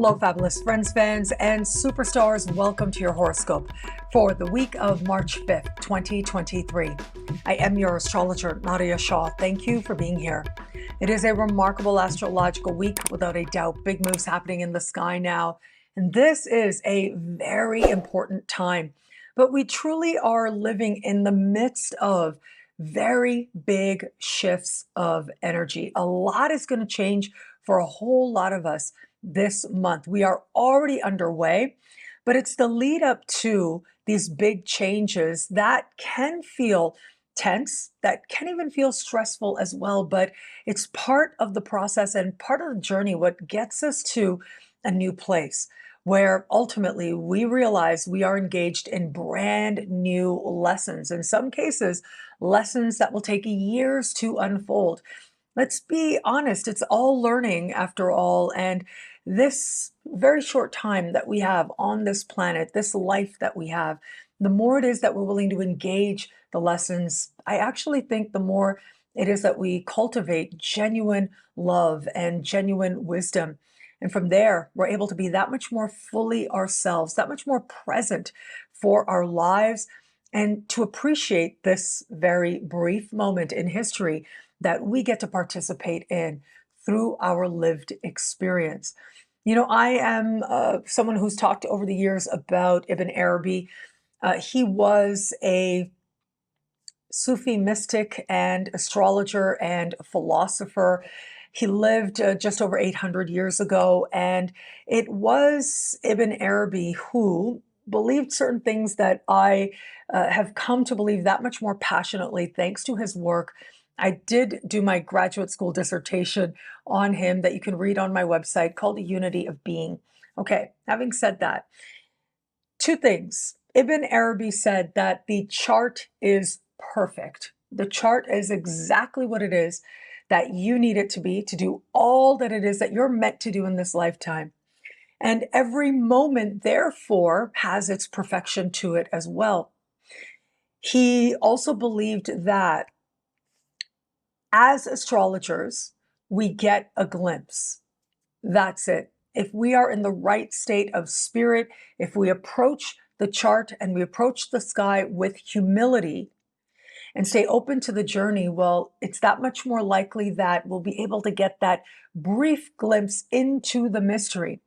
Hello, fabulous friends, fans, and superstars. Welcome to your horoscope for the week of March 5th, 2023. I am your astrologer, Nadia Shaw. Thank you for being here. It is a remarkable astrological week, without a doubt. Big moves happening in the sky now. And this is a very important time. But we truly are living in the midst of very big shifts of energy. A lot is going to change for a whole lot of us this month. We are already underway, but it's the lead up to these big changes that can feel tense, that can even feel stressful as well. But it's part of the process and part of the journey, what gets us to a new place where ultimately we realize we are engaged in brand new lessons. In some cases, lessons that will take years to unfold. Let's be honest, it's all learning after all. And this very short time that we have on this planet, this life that we have, the more it is that we're willing to engage the lessons, I actually think the more it is that we cultivate genuine love and genuine wisdom. And from there, we're able to be that much more fully ourselves, that much more present for our lives, and to appreciate this very brief moment in history that we get to participate in through our lived experience. You know, I am someone who's talked over the years about Ibn Arabi. He was a Sufi mystic and astrologer and philosopher. He lived just over 800 years ago, and it was Ibn Arabi who believed certain things that I have come to believe that much more passionately thanks to his work. I did do my graduate school dissertation on him that you can read on my website called The Unity of Being. Okay, having said that, two things. Ibn Arabi said that the chart is perfect. The chart is exactly what it is that you need it to be to do all that it is that you're meant to do in this lifetime. And every moment, therefore, has its perfection to it as well. He also believed that as astrologers, we get a glimpse. That's it. If we are in the right state of spirit, if we approach the chart and we approach the sky with humility and stay open to the journey, well, it's that much more likely that we'll be able to get that brief glimpse into the mystery.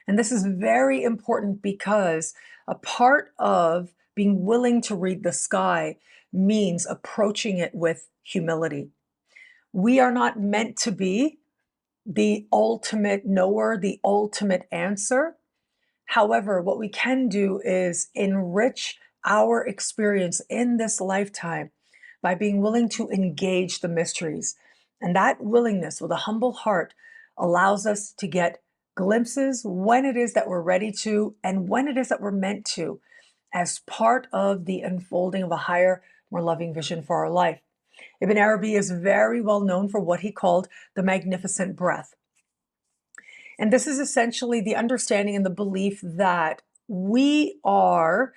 And this is very important because a part of being willing to read the sky means approaching it with humility. We are not meant to be the ultimate knower, the ultimate answer. However, what we can do is enrich our experience in this lifetime by being willing to engage the mysteries. And that willingness with a humble heart allows us to get glimpses when it is that we're ready to and when it is that we're meant to, as part of the unfolding of a higher, more loving vision for our life. Ibn Arabi is very well known for what he called the magnificent breath. And this is essentially the understanding and the belief that we are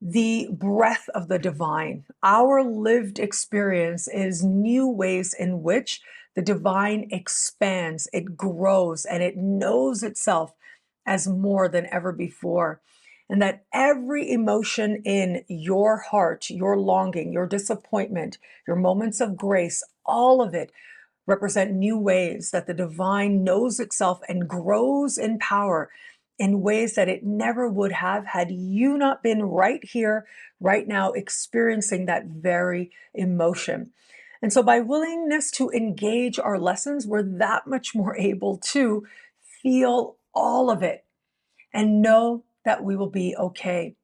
the breath of the divine. Our lived experience is new ways in which the divine expands, it grows, and it knows itself as more than ever before. And that every emotion in your heart, your longing, your disappointment, your moments of grace, all of it represent new ways that the divine knows itself and grows in power in ways that it never would have had you not been right here, right now, experiencing that very emotion. And so by willingness to engage our lessons, we're that much more able to feel all of it and know that we will be okay.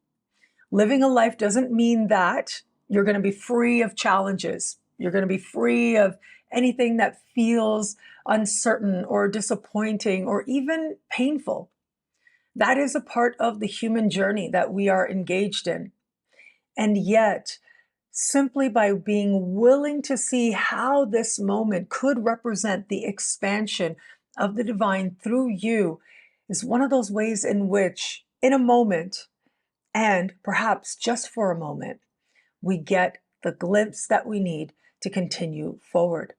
Living a life doesn't mean that you're going to be free of challenges. You're going to be free of anything that feels uncertain or disappointing or even painful. That is a part of the human journey that we are engaged in. And yet, simply by being willing to see how this moment could represent the expansion of the divine through you is one of those ways in which, in a moment, and perhaps just for a moment, we get the glimpse that we need to continue forward.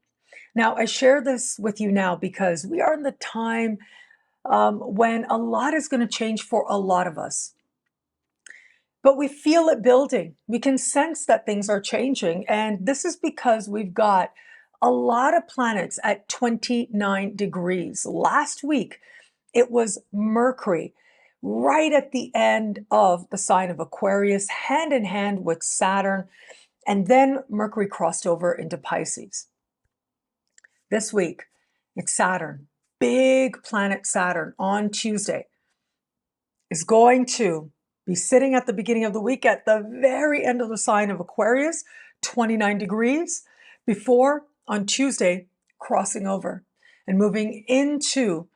Now, I share this with you now because we are in the time when a lot is going to change for a lot of us. But we feel it building. We can sense that things are changing. And this is because we've got a lot of planets at 29 degrees. Last week, it was Mercury right at the end of the sign of Aquarius, hand in hand with Saturn. And then Mercury crossed over into Pisces. This week, it's Saturn. Big planet Saturn on Tuesday is going to be sitting at the beginning of the week at the very end of the sign of Aquarius, 29 degrees, before on Tuesday crossing over and moving into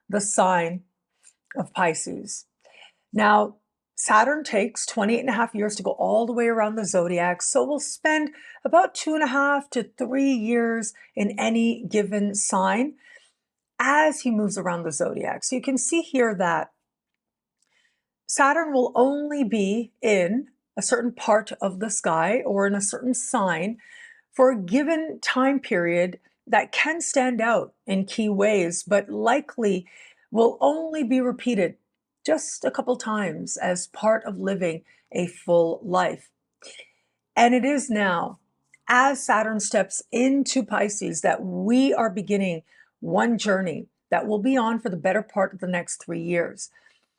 the sign of Pisces. Now, Saturn takes 28.5 years to go all the way around the zodiac, so we'll spend about 2.5 to 3 years in any given sign as he moves around the zodiac. So you can see here that Saturn will only be in a certain part of the sky or in a certain sign for a given time period that can stand out in key ways, but likely will only be repeated just a couple times as part of living a full life. And it is now, as Saturn steps into Pisces, that we are beginning one journey that will be on for the better part of the next 3 years.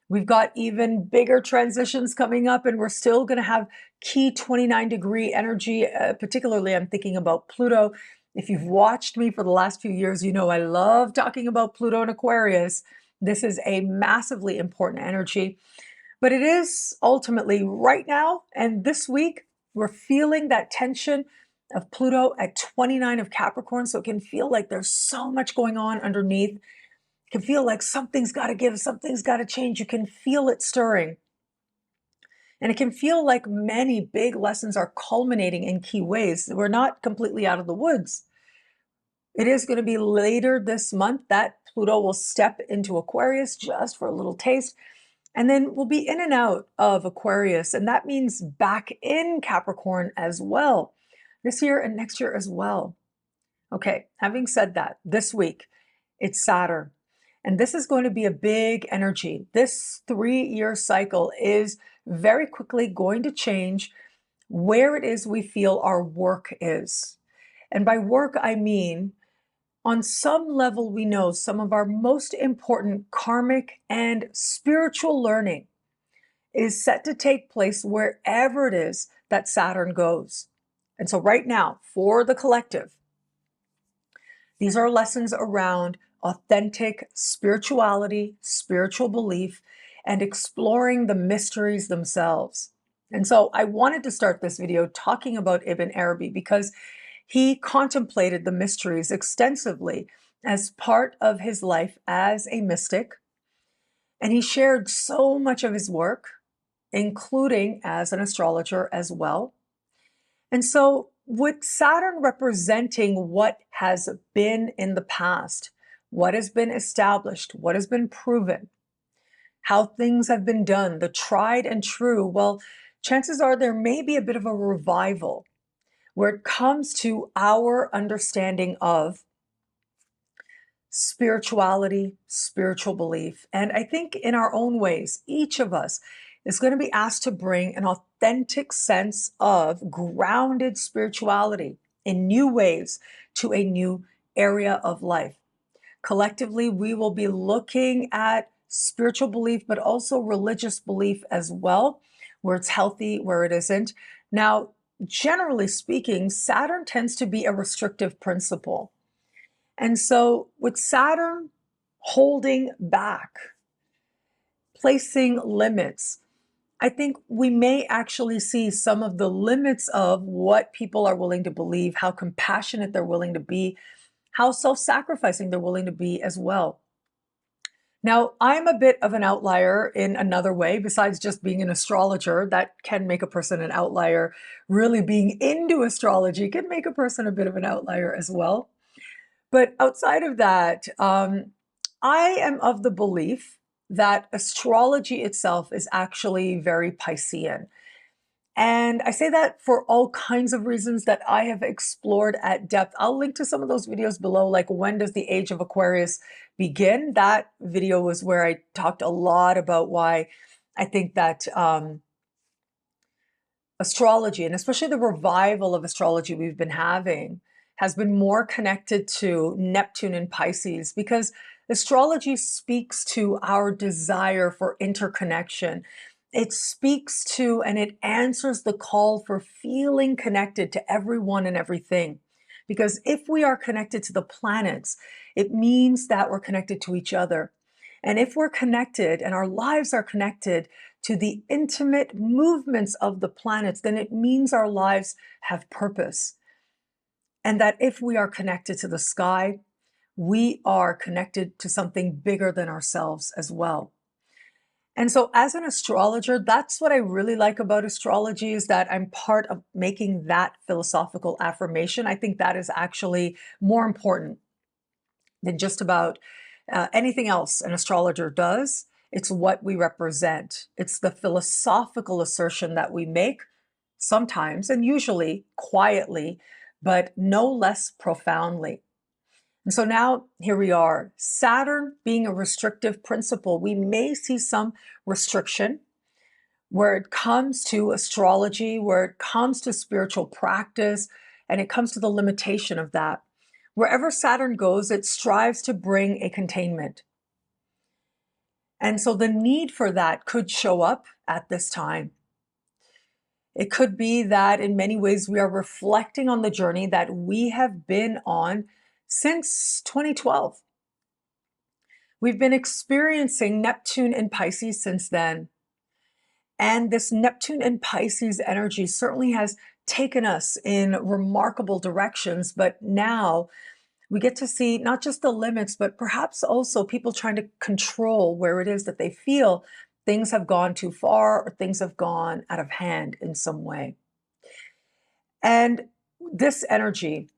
We've got even bigger transitions coming up, and we're still going to have key 29-degree energy. Particularly, I'm thinking about Pluto. If you've watched me for the last few years, you know I love talking about Pluto and Aquarius. This is a massively important energy. But it is ultimately right now and this week, we're feeling that tension of Pluto at 29 of Capricorn. So it can feel like there's so much going on underneath. It can feel like something's got to give, something's got to change. You can feel it stirring. And it can feel like many big lessons are culminating in key ways. We're not completely out of the woods. It is going to be later this month that Pluto will step into Aquarius just for a little taste. And then we'll be in and out of Aquarius. And that means back in Capricorn as well, this year and next year as well. Okay, having said that, this week, it's Saturn. And this is going to be a big energy. This 3-year cycle is very quickly going to change where it is we feel our work is. And by work, I mean, on some level, we know some of our most important karmic and spiritual learning is set to take place wherever it is that Saturn goes. And so right now, for the collective, these are lessons around authentic spirituality, spiritual belief, and exploring the mysteries themselves. And so I wanted to start this video talking about Ibn Arabi because he contemplated the mysteries extensively as part of his life as a mystic. And he shared so much of his work, including as an astrologer as well. And so with Saturn representing what has been in the past, what has been established, what has been proven, how things have been done, the tried and true, well, chances are there may be a bit of a revival where it comes to our understanding of spirituality, spiritual belief. And I think in our own ways, each of us is going to be asked to bring an authentic sense of grounded spirituality in new ways to a new area of life. Collectively, we will be looking at spiritual belief, but also religious belief as well, where it's healthy, where it isn't. Now, generally speaking, Saturn tends to be a restrictive principle. And so with Saturn holding back, placing limits, I think we may actually see some of the limits of what people are willing to believe, how compassionate they're willing to be, how self-sacrificing they're willing to be as well. Now, I'm a bit of an outlier in another way, besides just being an astrologer. That can make a person an outlier. Really being into astrology can make a person a bit of an outlier as well. But outside of that, I am of the belief that astrology itself is actually very Piscean. And I say that for all kinds of reasons that I have explored at depth. I'll link to some of those videos below, like when does the age of Aquarius begin? That video was where I talked a lot about why I think that astrology, and especially the revival of astrology we've been having, has been more connected to Neptune and Pisces, because astrology speaks to our desire for interconnection. It speaks to and it answers the call for feeling connected to everyone and everything. Because if we are connected to the planets, it means that we're connected to each other. And if we're connected and our lives are connected to the intimate movements of the planets, then it means our lives have purpose. And that if we are connected to the sky, we are connected to something bigger than ourselves as well. And so as an astrologer, that's what I really like about astrology, is that I'm part of making that philosophical affirmation. I think that is actually more important than just about anything else an astrologer does. It's what we represent. It's the philosophical assertion that we make sometimes, and usually quietly, but no less profoundly. And so now here we are, Saturn being a restrictive principle. We may see some restriction where it comes to astrology, where it comes to spiritual practice, and it comes to the limitation of that. Wherever Saturn goes, it strives to bring a containment. And so the need for that could show up at this time. It could be that in many ways we are reflecting on the journey that we have been on since 2012. We've been experiencing Neptune in Pisces since then. And this Neptune and Pisces energy certainly has taken us in remarkable directions. But now we get to see not just the limits, but perhaps also people trying to control where it is that they feel things have gone too far or things have gone out of hand in some way. And this energy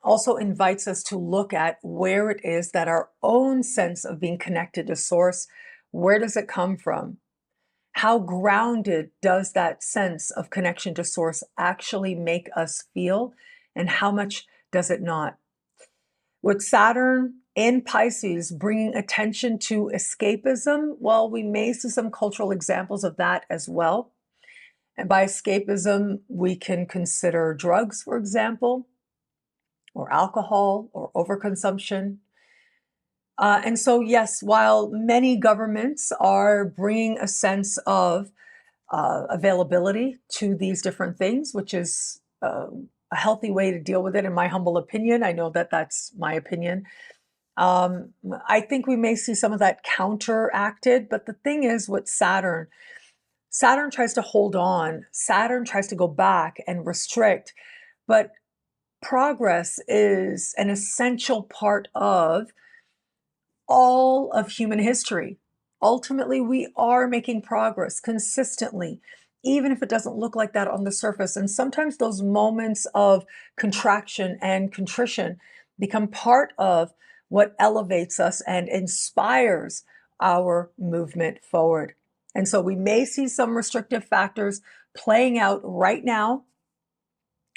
also invites us to look at where it is that our own sense of being connected to source, where does it come from? How grounded does that sense of connection to source actually make us feel? And how much does it not? With Saturn in Pisces bringing attention to escapism, well, we may see some cultural examples of that as well. And by escapism, we can consider drugs, for example, or alcohol, or overconsumption. And so, yes, while many governments are bringing a sense of availability to these different things, which is a healthy way to deal with it, in my humble opinion. I know that that's my opinion. I think we may see some of that counteracted, but the thing is with Saturn, Saturn tries to hold on, Saturn tries to go back and restrict, but progress is an essential part of all of human history. Ultimately, we are making progress consistently, even if it doesn't look like that on the surface. And sometimes those moments of contraction and contrition become part of what elevates us and inspires our movement forward. And so we may see some restrictive factors playing out right now,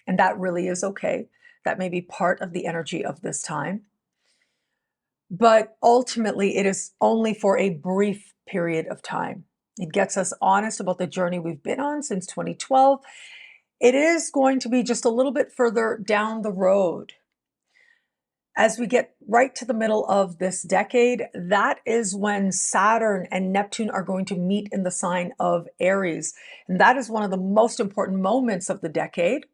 and that really is okay. That may be part of the energy of this time. But ultimately, it is only for a brief period of time. It gets us honest about the journey we've been on since 2012. It is going to be just a little bit further down the road. As we get right to the middle of this decade, that is when Saturn and Neptune are going to meet in the sign of Aries. And that is one of the most important moments of the decade.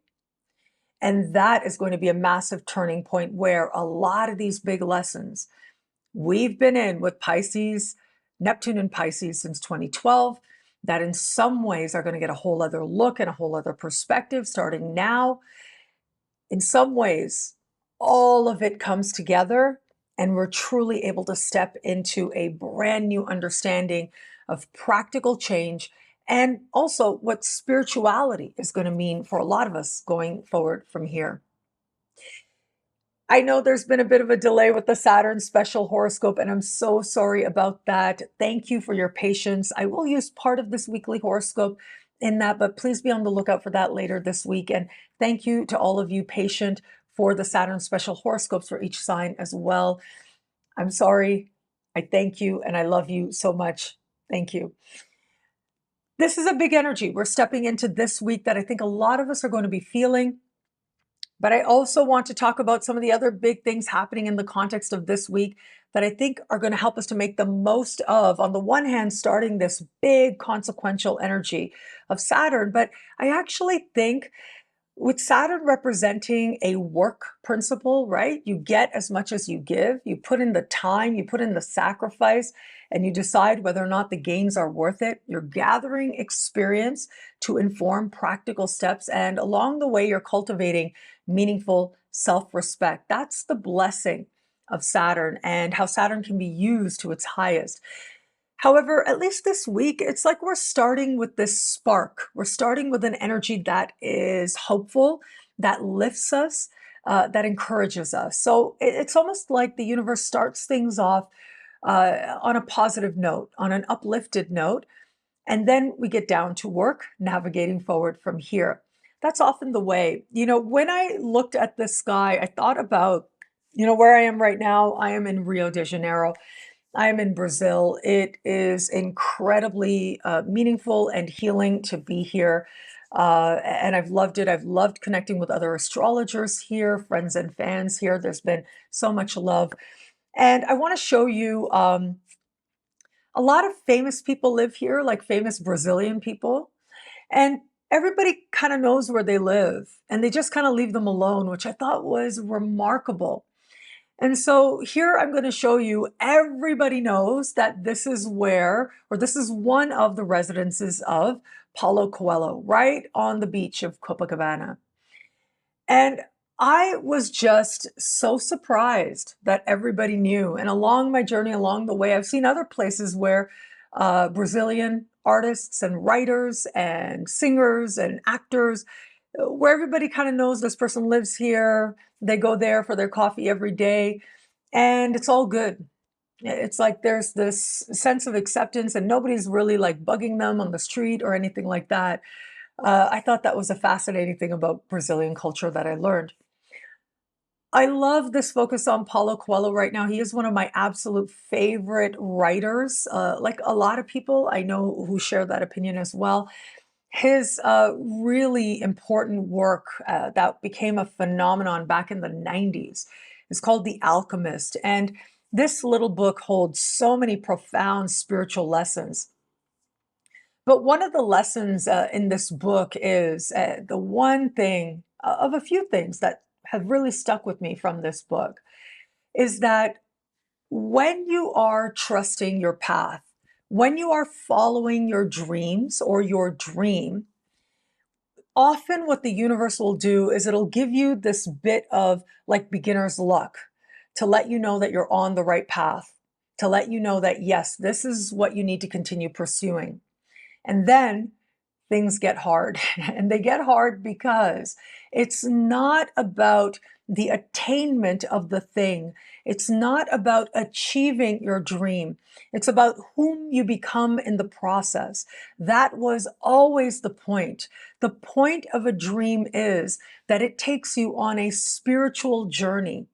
And that is going to be a massive turning point where a lot of these big lessons we've been in with Pisces, Neptune and Pisces since 2012, that in some ways are going to get a whole other look and a whole other perspective starting now. In some ways, all of it comes together and we're truly able to step into a brand new understanding of practical change and also what spirituality is going to mean for a lot of us going forward from here. I know there's been a bit of a delay with the Saturn special horoscope, and I'm so sorry about that. Thank you for your patience. I will use part of this weekly horoscope in that, but please be on the lookout for that later this week. And thank you to all of you patient for the Saturn special horoscopes for each sign as well. I'm sorry. I thank you and I love you so much. Thank you. This is a big energy. We're stepping into this week that I think a lot of us are going to be feeling. But I also want to talk about some of the other big things happening in the context of this week that I think are going to help us to make the most of, on the one hand, starting this big consequential energy of Saturn. But I actually think with Saturn representing a work principle, right? You get as much as you give. You put in the time, you put in the sacrifice, and you decide whether or not the gains are worth it. You're gathering experience to inform practical steps. And along the way, you're cultivating meaningful self-respect. That's the blessing of Saturn and how Saturn can be used to its highest. However, at least this week, it's like we're starting with this spark. We're starting with an energy that is hopeful, that lifts us, that encourages us. So it's almost like the universe starts things off on a positive note, on an uplifted note, and then we get down to work, navigating forward from here. That's often the way. When I looked at the sky, I thought about, where I am right now. I am in Rio de Janeiro. I am in Brazil. It is incredibly meaningful and healing to be here. And I've loved it. I've loved connecting with other astrologers here, friends and fans here. There's been so much love. And I want to show you a lot of famous people live here, like famous Brazilian people. And everybody kind of knows where they live. And they just kind of leave them alone, which I thought was remarkable. And so here I'm going to show you, everybody knows that this is where, or this is one of the residences of Paulo Coelho, right on the beach of Copacabana. And I was just so surprised that everybody knew. And along my journey, along the way, I've seen other places where Brazilian artists and writers and singers and actors, where everybody kind of knows this person lives here. They go there for their coffee every day, and it's all good. It's like there's this sense of acceptance, and nobody's really like bugging them on the street or anything like that. I thought that was a fascinating thing about Brazilian culture that I learned. I love this focus on Paulo Coelho right now. He is one of my absolute favorite writers. Like a lot of people I know who share that opinion as well. His really important work that became a phenomenon back in the 90s is called The Alchemist. And this little book holds so many profound spiritual lessons. But one of the lessons in this book is the one thing of a few things that have really stuck with me from this book is that when you are trusting your path, when you are following your dreams or your dream, often what the universe will do is it'll give you this bit of like beginner's luck to let you know that you're on the right path, to let you know that, yes, this is what you need to continue pursuing. And then things get hard. And they get hard because it's not about the attainment of the thing. It's not about achieving your dream. It's about whom you become in the process. That was always the point. The point of a dream is that it takes you on a spiritual journey.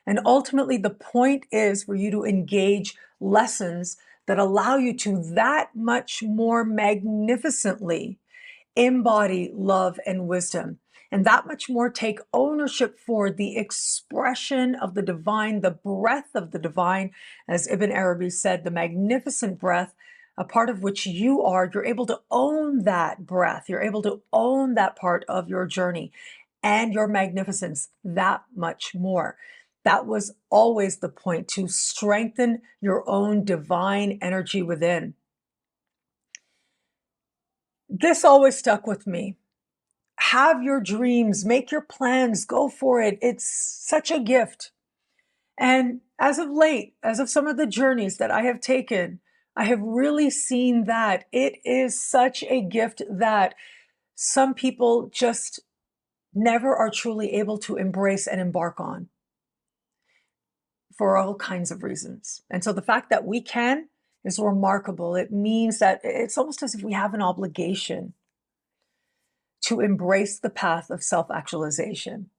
And ultimately, the point is for you to engage lessons that allow you to that much more magnificently embody love and wisdom, and that much more take ownership for the expression of the divine, the breath of the divine, as Ibn Arabi said, the magnificent breath, a part of which you are. You're able to own that breath. You're able to own that part of your journey and your magnificence that much more. That was always the point, to strengthen your own divine energy within. This always stuck with me. Have your dreams, make your plans, go for it. It's such a gift. And as of late, as of some of the journeys that I have taken, I have really seen that it is such a gift that some people just never are truly able to embrace and embark on for all kinds of reasons. And so the fact that we can is remarkable. It means that it's almost as if we have an obligation. to embrace the path of self-actualization.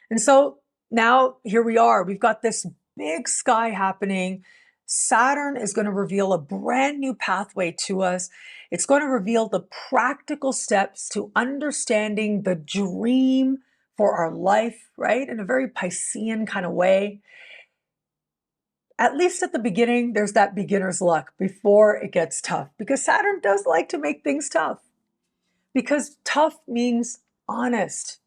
And so now here we are. We've got this big sky happening. Saturn is going to reveal a brand new pathway to us. It's going to reveal the practical steps to understanding the dream for our life, right? In a very Piscean kind of way. At least at the beginning, there's that beginner's luck before it gets tough, because Saturn does like to make things tough. Because tough means honest.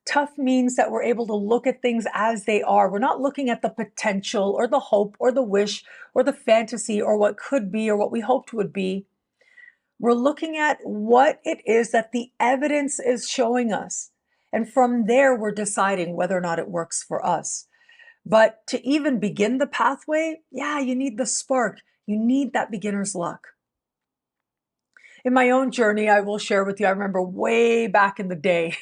Tough means that we're able to look at things as they are. We're not looking at the potential or the hope or the wish or the fantasy or what could be or what we hoped would be. We're looking at what it is that the evidence is showing us. And from there, we're deciding whether or not it works for us. But to even begin the pathway, yeah, you need the spark. You need that beginner's luck. In my own journey, I will share with you, I remember way back in the day,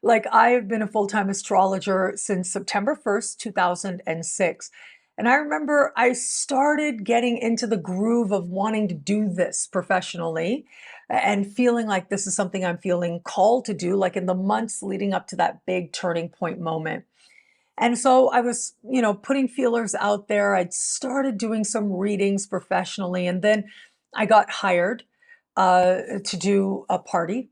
like I've been a full-time astrologer since September 1st, 2006. And I remember I started getting into the groove of wanting to do this professionally and feeling like this is something I'm feeling called to do, like in the months leading up to that big turning point moment. And so I was, putting feelers out there. I'd started doing some readings professionally, and then I got hired to do a party,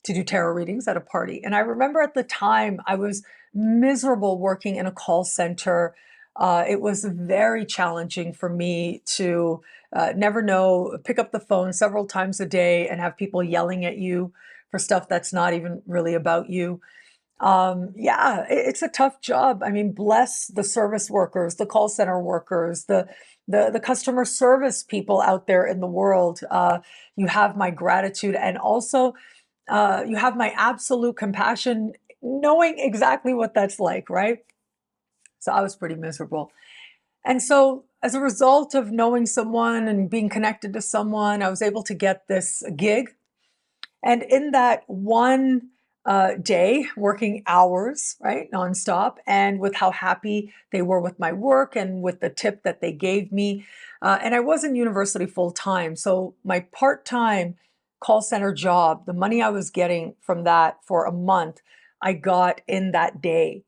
to do tarot readings at a party. And I remember at the time I was miserable working in a call center. It was very challenging for me to never know, pick up the phone several times a day and have people yelling at you for stuff that's not even really about you. Yeah, it's a tough job. I mean, bless the service workers, the call center workers, the customer service people out there in the world. You have my gratitude, and also you have my absolute compassion, knowing exactly what that's like, right? So I was pretty miserable. And so as a result of knowing someone and being connected to someone, I was able to get this gig. And in that one day, working hours, right, nonstop, and with how happy they were with my work and with the tip that they gave me. And I was in university full time. So my part time call center job, the money I was getting from that for a month, I got in that day.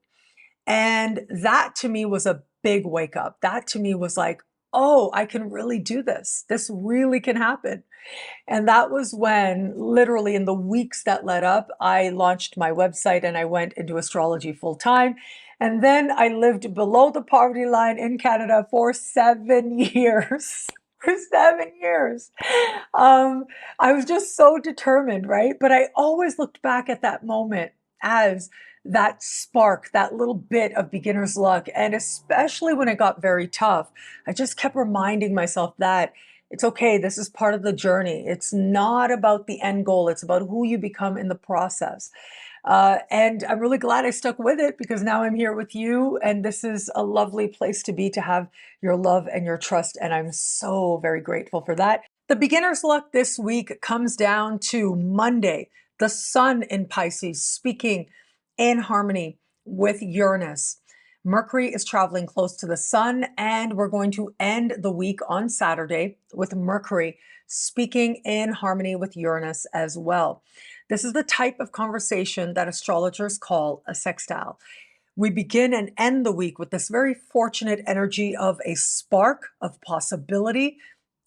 And that to me was a big wake up. That to me was like, oh, I can really do this. This really can happen. And that was when, literally in the weeks that led up, I launched my website and I went into astrology full time. And then I lived below the poverty line in Canada for 7 years. For 7 years. Um, I was just so determined, right? But I always looked back at that moment as that spark, that little bit of beginner's luck. And especially when it got very tough, I just kept reminding myself that it's okay. This is part of the journey. It's not about the end goal. It's about who you become in the process. And I'm really glad I stuck with it, because now I'm here with you. And this is a lovely place to be, to have your love and your trust. And I'm so very grateful for that. The beginner's luck this week comes down to Monday, the sun in Pisces speaking in harmony with Uranus. Mercury is traveling close to the sun, and we're going to end the week on Saturday with Mercury speaking in harmony with Uranus as well. This is the type of conversation that astrologers call a sextile. We begin and end the week with this very fortunate energy of a spark of possibility,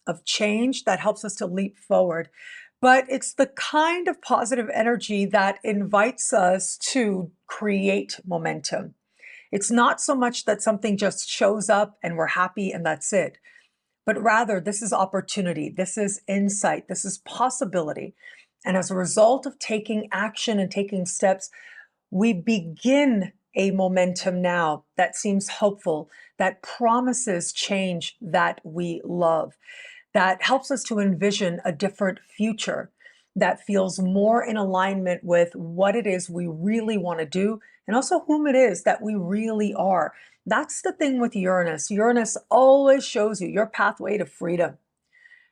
of change that helps us to leap forward. But it's the kind of positive energy that invites us to create momentum. It's not so much that something just shows up and we're happy and that's it, but rather this is opportunity, this is insight, this is possibility. And as a result of taking action and taking steps, we begin a momentum now that seems hopeful, that promises change that we love, that helps us to envision a different future that feels more in alignment with what it is we really want to do, and also whom it is that we really are. That's the thing with Uranus. Uranus always shows you your pathway to freedom,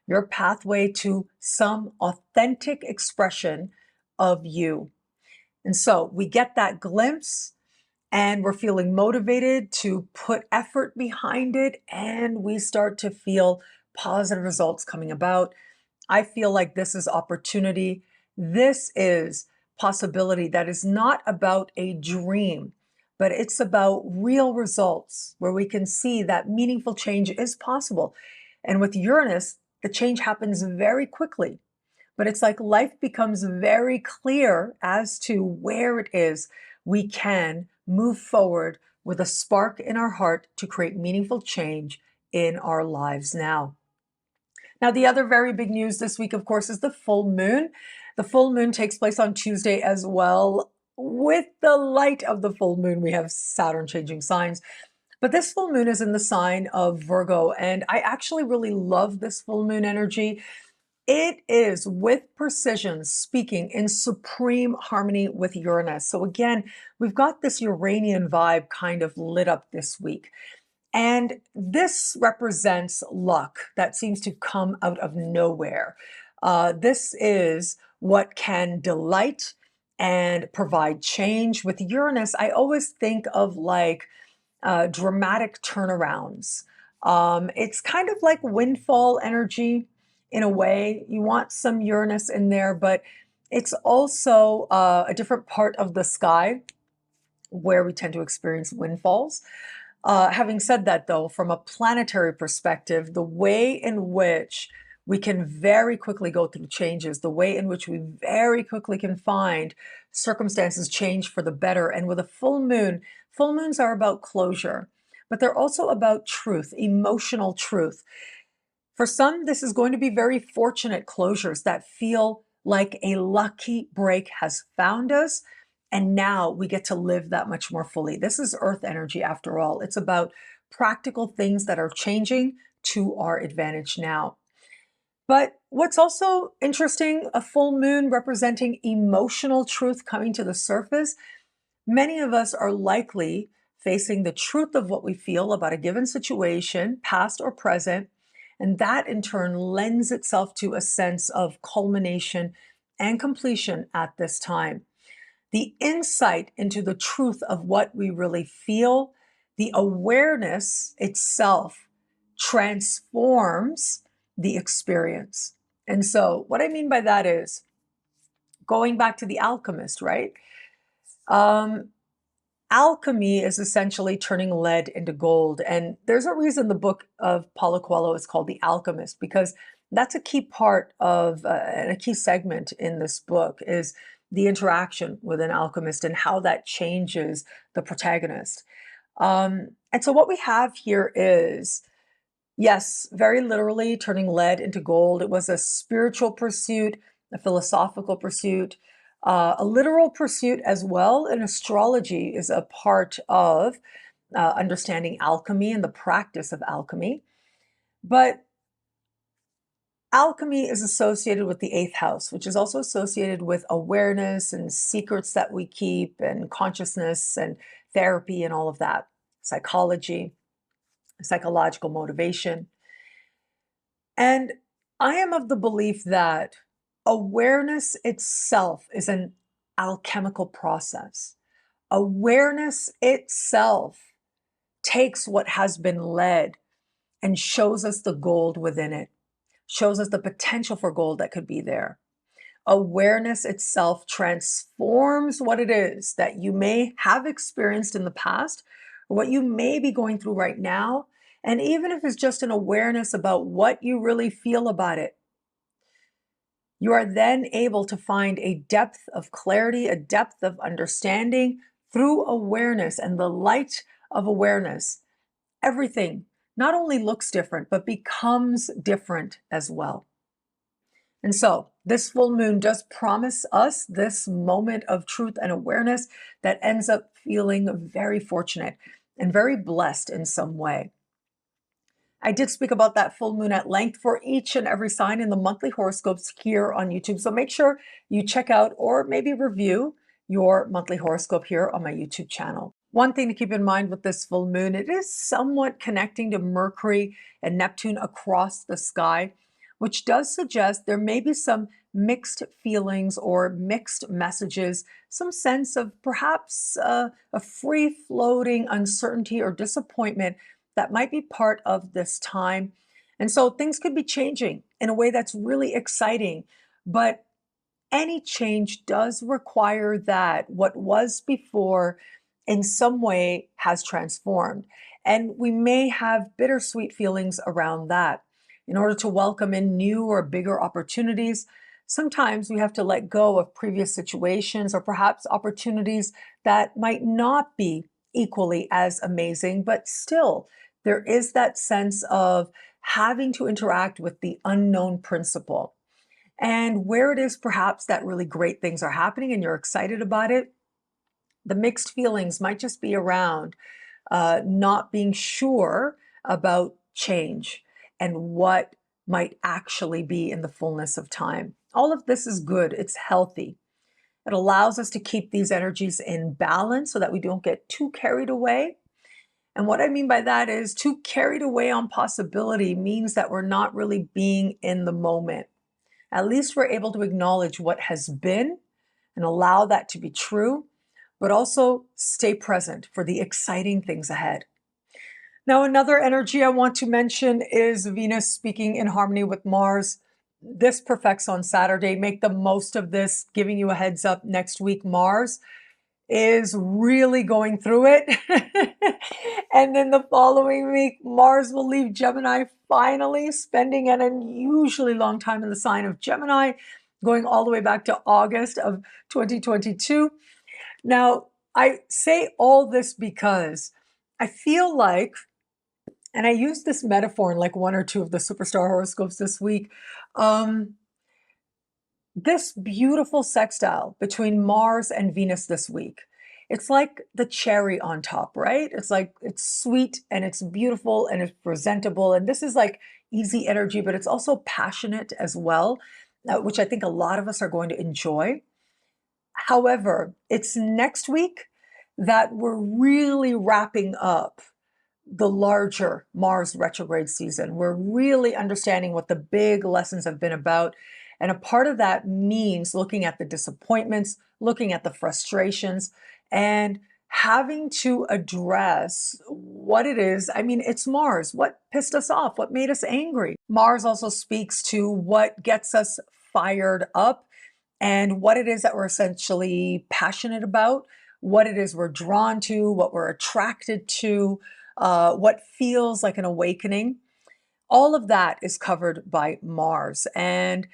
your pathway to some authentic expression of you. And so we get that glimpse, and we're feeling motivated to put effort behind it, and we start to feel positive results coming about. I feel like this is opportunity. This is possibility that is not about a dream, but it's about real results where we can see that meaningful change is possible. And with Uranus, the change happens very quickly, but it's like life becomes very clear as to where it is we can move forward with a spark in our heart to create meaningful change in our lives now. Now, the other very big news this week, of course, is the full moon. The full moon takes place on Tuesday as well. With the light of the full moon, we have Saturn changing signs. But this full moon is in the sign of Virgo, and I actually really love this full moon energy. It is with precision speaking in supreme harmony with Uranus. So again, we've got this Uranian vibe kind of lit up this week. And this represents luck that seems to come out of nowhere. This is what can delight and provide change. With Uranus, I always think of like dramatic turnarounds. It's kind of like windfall energy in a way. You want some Uranus in there, but it's also a different part of the sky where we tend to experience windfalls. Having said that, though, from a planetary perspective, the way in which we can very quickly go through changes, the way in which we very quickly can find circumstances change for the better. And with a full moon, full moons are about closure, but they're also about truth, emotional truth. For some, this is going to be very fortunate closures that feel like a lucky break has found us. And now we get to live that much more fully. This is earth energy after all. It's about practical things that are changing to our advantage now. But what's also interesting, a full moon representing emotional truth coming to the surface. Many of us are likely facing the truth of what we feel about a given situation, past or present, and that in turn lends itself to a sense of culmination and completion at this time. The insight into the truth of what we really feel, the awareness itself transforms the experience. And so, what I mean by that is going back to the alchemist, right? Alchemy is essentially turning lead into gold. And there's a reason the book of Paulo Coelho is called The Alchemist, because that's a key part of and a key segment in this book is the interaction with an alchemist and how that changes the protagonist. And so what we have here is, yes, very literally turning lead into gold. It was a spiritual pursuit, a philosophical pursuit, a literal pursuit as well. And astrology is a part of understanding alchemy and the practice of alchemy. But alchemy is associated with the eighth house, which is also associated with awareness and secrets that we keep and consciousness and therapy and all of that, psychology, psychological motivation. And I am of the belief that awareness itself is an alchemical process. Awareness itself takes what has been led and shows us the gold within it, shows us the potential for gold that could be there. Awareness itself transforms what it is that you may have experienced in the past, or what you may be going through right now. And even if it's just an awareness about what you really feel about it, you are then able to find a depth of clarity, a depth of understanding through awareness and the light of awareness. Everything not only looks different, but becomes different as well. And so this full moon does promise us this moment of truth and awareness that ends up feeling very fortunate and very blessed in some way. I did speak about that full moon at length for each and every sign in the monthly horoscopes here on YouTube. So make sure you check out or maybe review your monthly horoscope here on my YouTube channel. One thing to keep in mind with this full moon, it is somewhat connecting to Mercury and Neptune across the sky, which does suggest there may be some mixed feelings or mixed messages, some sense of perhaps a free-floating uncertainty or disappointment that might be part of this time. And so things could be changing in a way that's really exciting, but any change does require that what was before in some way has transformed. And we may have bittersweet feelings around that. In order to welcome in new or bigger opportunities, sometimes we have to let go of previous situations or perhaps opportunities that might not be equally as amazing, but still, there is that sense of having to interact with the unknown principle. And where it is perhaps that really great things are happening and you're excited about it, the mixed feelings might just be around not being sure about change and what might actually be in the fullness of time. All of this is good, it's healthy. It allows us to keep these energies in balance so that we don't get too carried away. And what I mean by that is too carried away on possibility means that we're not really being in the moment. At least we're able to acknowledge what has been and allow that to be true, but also stay present for the exciting things ahead. Now, another energy I want to mention is Venus speaking in harmony with Mars. This perfects on Saturday. Make the most of this, giving you a heads up next week. Mars is really going through it. And then the following week, Mars will leave Gemini, finally spending an unusually long time in the sign of Gemini, going all the way back to August of 2022. Now, I say all this because I feel like, and I used this metaphor in like one or two of the superstar horoscopes this week, this beautiful sextile between Mars and Venus this week. It's like the cherry on top, right? It's like, it's sweet and it's beautiful and it's presentable. And this is like easy energy, but it's also passionate as well, which I think a lot of us are going to enjoy. However, it's next week that we're really wrapping up the larger Mars retrograde season. We're really understanding what the big lessons have been about. And a part of that means looking at the disappointments, looking at the frustrations, and having to address what it is. I mean, it's Mars. What pissed us off? What made us angry? Mars also speaks to what gets us fired up and what it is that we're essentially passionate about, what it is we're drawn to, what we're attracted to, what feels like an awakening. All of that is covered by Mars. And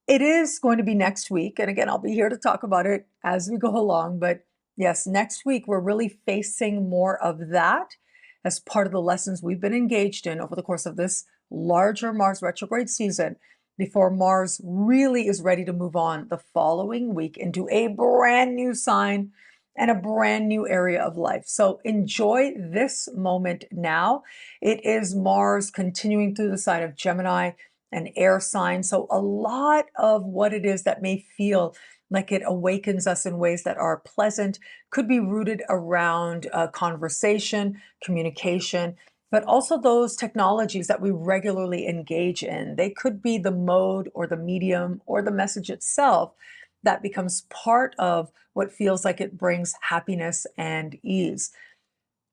it is going to be next week. And again, I'll be here to talk about it as we go along. But yes, next week, we're really facing more of that as part of the lessons we've been engaged in over the course of this larger Mars retrograde season before Mars really is ready to move on the following week into a brand new sign and a brand new area of life. So enjoy this moment now. It is Mars continuing through the sign of Gemini, an air sign. So a lot of what it is that may feel like it awakens us in ways that are pleasant could be rooted around conversation, communication, but also those technologies that we regularly engage in. They could be the mode or the medium or the message itself that becomes part of what feels like it brings happiness and ease.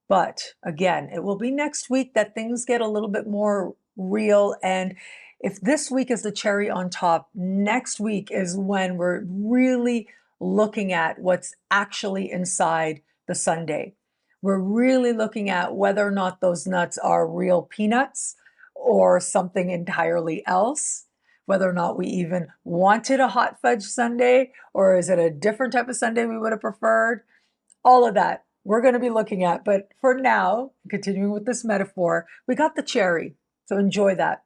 But again, it will be next week that things get a little bit more real. And if this week is the cherry on top, next week is when we're really looking at what's actually inside the sundae. We're really looking at whether or not those nuts are real peanuts or something entirely else, whether or not we even wanted a hot fudge sundae, or is it a different type of sundae we would have preferred? All of that we're going to be looking at. But for now, continuing with this metaphor, we got the cherry. So enjoy that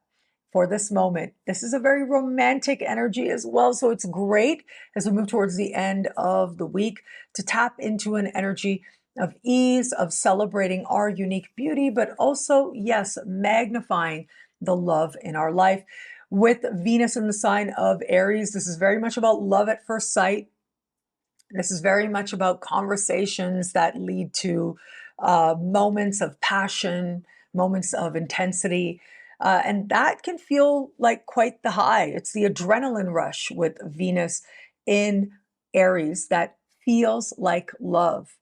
for this moment. This is a very romantic energy as well. So it's great as we move towards the end of the week to tap into an energy of ease, of celebrating our unique beauty, but also, yes, magnifying the love in our life. With Venus in the sign of Aries, this is very much about love at first sight. This is very much about conversations that lead to moments of passion, moments of intensity. And that can feel like quite the high. It's the adrenaline rush with Venus in Aries that feels like love.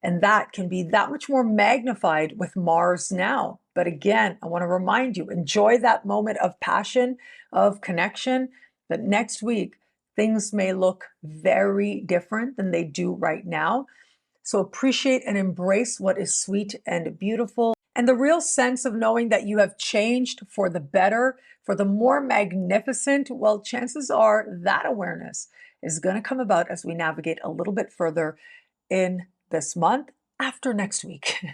And that can be that much more magnified with Mars now. But again, I want to remind you, enjoy that moment of passion, of connection. But next week, things may look very different than they do right now. So appreciate and embrace what is sweet and beautiful. And the real sense of knowing that you have changed for the better, for the more magnificent, well, chances are that awareness is going to come about as we navigate a little bit further in this month after next week.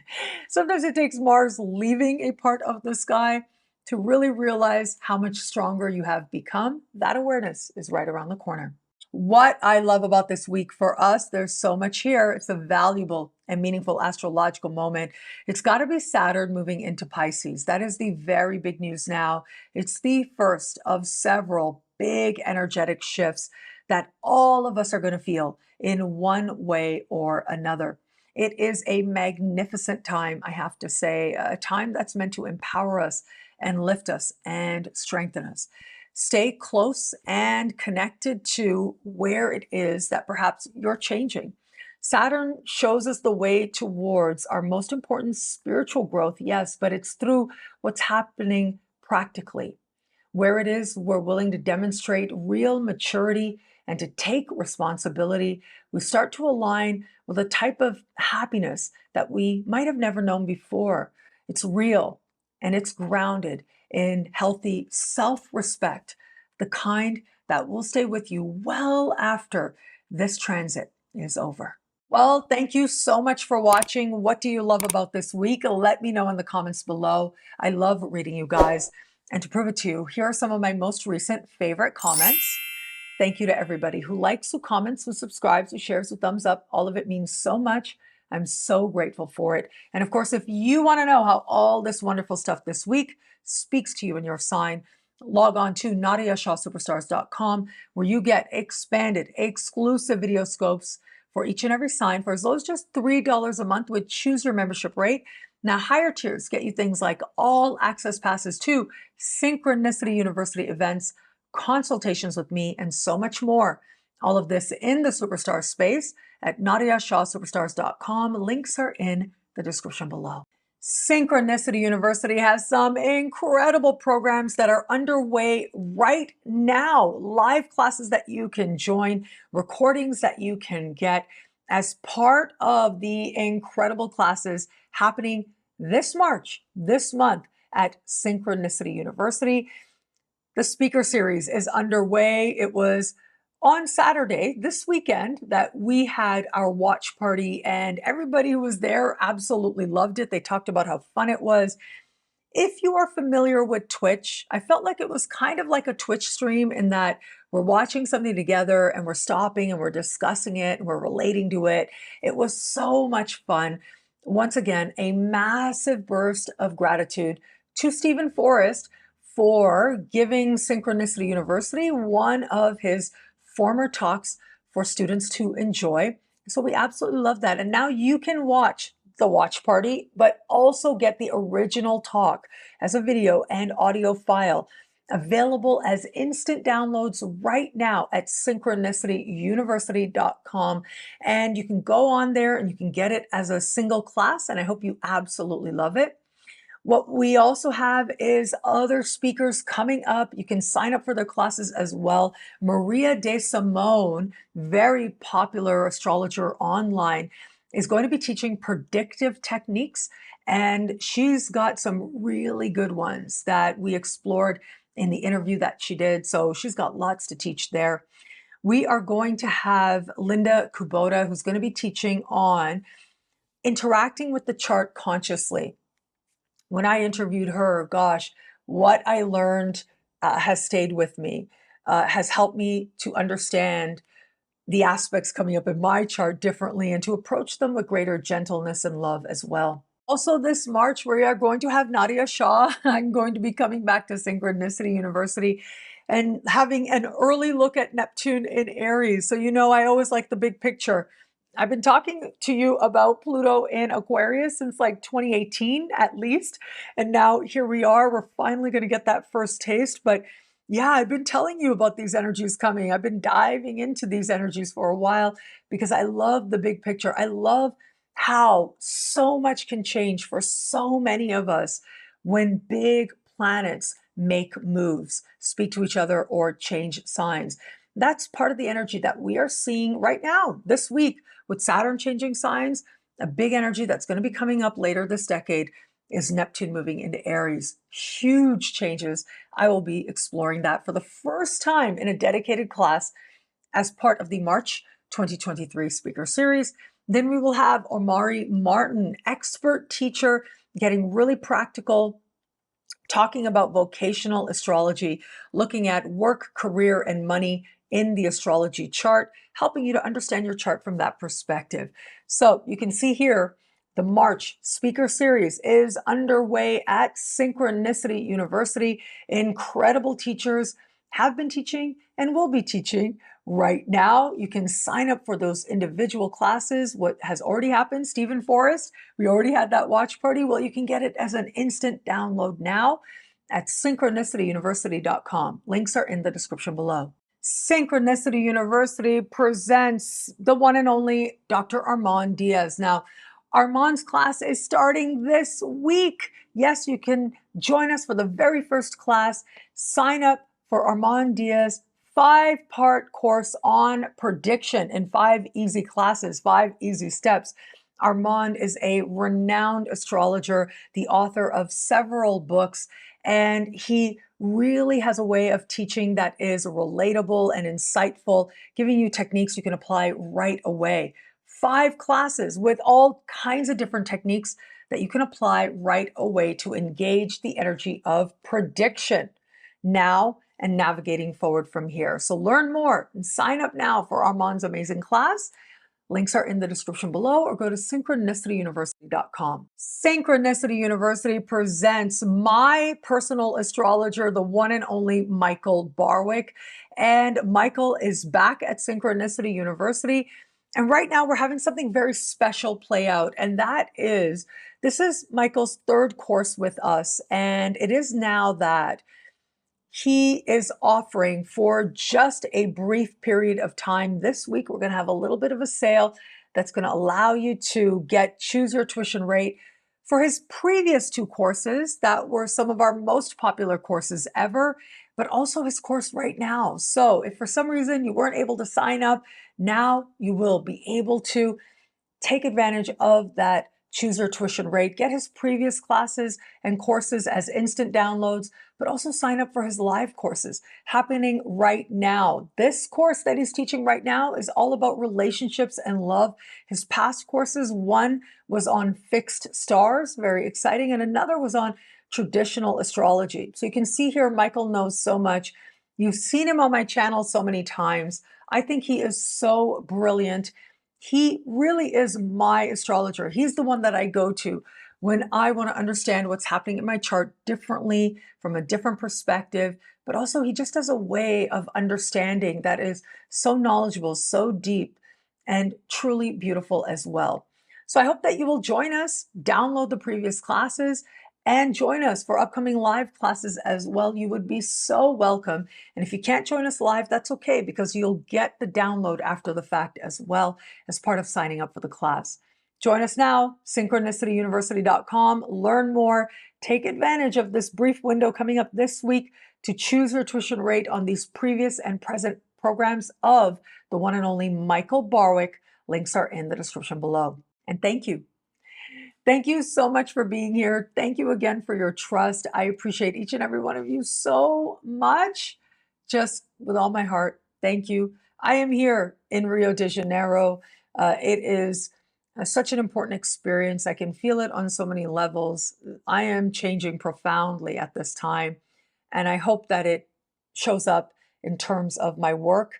Sometimes it takes Mars leaving a part of the sky to really realize how much stronger you have become. That awareness is right around the corner. What I love about this week for us, there's so much here. It's a valuable and meaningful astrological moment. It's got to be Saturn moving into Pisces. That is the very big news now. It's the first of several big energetic shifts that all of us are going to feel in one way or another. It is a magnificent time, I have to say, a time that's meant to empower us and lift us and strengthen us. Stay close and connected to where it is that perhaps you're changing. Saturn shows us the way towards our most important spiritual growth, yes, but it's through what's happening practically. Where it is we're willing to demonstrate real maturity and to take responsibility, we start to align with a type of happiness that we might have never known before. It's real and it's grounded in healthy self-respect, the kind that will stay with you well after this transit is over. Well, thank you so much for watching. What do you love about this week? Let me know in the comments below. I love reading you guys. And to prove it to you, here are some of my most recent favorite comments. Thank you to everybody who likes, who comments, who subscribes, who shares, who thumbs up. All of it means so much. I'm so grateful for it. And of course, if you want to know how all this wonderful stuff this week speaks to you in your sign, log on to NadiaShawSuperstars.com, where you get expanded, exclusive video scopes for each and every sign for as low as just $3 a month with choose your membership rate. Now, higher tiers get you things like all access passes to Synchronicity University events, consultations with me, and so much more. All of this in the superstar space at NadiaShawSuperstars.com. Links are in the description below. Synchronicity University has some incredible programs that are underway right now. Live classes that you can join, recordings that you can get as part of the incredible classes happening this March, this month at Synchronicity University. The speaker series is underway. It was on Saturday, this weekend, that we had our watch party, and everybody who was there absolutely loved it. They talked about how fun it was. If you are familiar with Twitch, I felt like it was kind of like a Twitch stream in that we're watching something together and we're stopping and we're discussing it and we're relating to it. It was so much fun. Once again, a massive burst of gratitude to Stephen Forrest for giving Synchronicity University one of his former talks for students to enjoy. So we absolutely love that. And now you can watch the watch party, but also get the original talk as a video and audio file available as instant downloads right now at synchronicityuniversity.com. And you can go on there and you can get it as a single class. And I hope you absolutely love it. What we also have is other speakers coming up. You can sign up for their classes as well. Maria De Simone, very popular astrologer online, is going to be teaching predictive techniques, and she's got some really good ones that we explored in the interview that she did. So she's got lots to teach there. We are going to have Linda Kubota, who's going to be teaching on interacting with the chart consciously. When I interviewed her, gosh, what I learned has stayed with me, has helped me to understand the aspects coming up in my chart differently and to approach them with greater gentleness and love as well. Also this March, we are going to have Nadia Shah. I'm going to be coming back to Synchronicity University and having an early look at Neptune in Aries. So you know I always like the big picture. I've been talking to you about Pluto in Aquarius since like 2018 at least. And now here we are. We're finally going to get that first taste. But yeah, I've been telling you about these energies coming. I've been diving into these energies for a while because I love the big picture. I love how so much can change for so many of us when big planets make moves, speak to each other, or change signs. That's part of the energy that we are seeing right now, this week, with Saturn changing signs. A big energy that's going to be coming up later this decade is Neptune moving into Aries. Huge changes. I will be exploring that for the first time in a dedicated class as part of the March 2023 speaker series. Then we will have Omari Martin, expert teacher, getting really practical, talking about vocational astrology, looking at work, career, and money in the astrology chart, helping you to understand your chart from that perspective. So you can see here, the March speaker series is underway at Synchronicity University. Incredible teachers have been teaching and will be teaching right now. You can sign up for those individual classes. What has already happened, Stephen Forrest, we already had that watch party. Well, you can get it as an instant download now at synchronicityuniversity.com. Links are in the description below. Synchronicity University presents the one and only Dr. Armand Diaz. Now, Armand's class is starting this week. Yes, you can join us for the very first class. Sign up for Armand Diaz 5-part course on prediction in 5 easy classes, 5 easy steps. Armand is a renowned astrologer, the author of several books, and he really has a way of teaching that is relatable and insightful, giving you techniques you can apply right away. 5 classes with all kinds of different techniques that you can apply right away to engage the energy of prediction now and navigating forward from here. So learn more and sign up now for Armand's amazing class. Links are in the description below, or go to synchronicityuniversity.com. Synchronicity University presents my personal astrologer, the one and only Michael Barwick. And Michael is back at Synchronicity University. And right now we're having something very special play out. And that is, this is Michael's 3rd course with us. And it is now that he is offering, for just a brief period of time this week, we're going to have a little bit of a sale that's going to allow you to choose your tuition rate for his previous 2 courses that were some of our most popular courses ever, but also his course right now. So if for some reason you weren't able to sign up, now you will be able to take advantage of that choose your tuition rate, get his previous classes and courses as instant downloads, but also sign up for his live courses happening right now. This course that he's teaching right now is all about relationships and love. His past courses, one was on fixed stars, very exciting, and another was on traditional astrology. So you can see here, Michael knows so much. You've seen him on my channel so many times. I think he is so brilliant. He really is my astrologer. He's the one that I go to when I want to understand what's happening in my chart differently, from a different perspective, but also he just has a way of understanding that is so knowledgeable, so deep, and truly beautiful as well. So I hope that you will join us, download the previous classes, and join us for upcoming live classes as well. You would be so welcome. And if you can't join us live, that's okay, because you'll get the download after the fact as well as part of signing up for the class. Join us now, synchronicityuniversity.com. Learn more. Take advantage of this brief window coming up this week to choose your tuition rate on these previous and present programs of the one and only Michael Barwick. Links are in the description below. And thank you. Thank you so much for being here. Thank you again for your trust. I appreciate each and every one of you so much. Just with all my heart, thank you. I am here in Rio de Janeiro. It is such an important experience. I can feel it on so many levels. I am changing profoundly at this time, and I hope that it shows up in terms of my work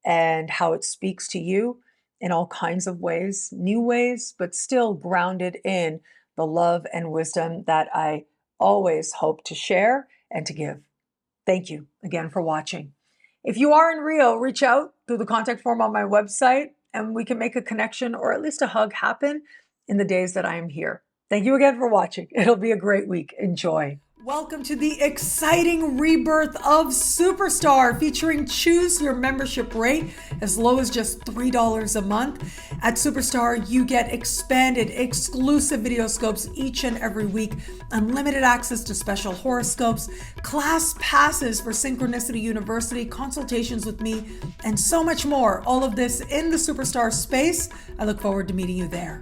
and how it speaks to you in all kinds of ways, new ways, but still grounded in the love and wisdom that I always hope to share and to give. Thank you again for watching. If you are in Rio, reach out through the contact form on my website, and we can make a connection or at least a hug happen in the days that I am here. Thank you again for watching. It'll be a great week. Enjoy. Welcome to the exciting rebirth of Superstar, featuring choose your membership rate as low as just $3 a month. At Superstar, you get expanded, exclusive videoscopes each and every week, unlimited access to special horoscopes, class passes for Synchronicity University, consultations with me, and so much more. All of this in the Superstar space. I look forward to meeting you there.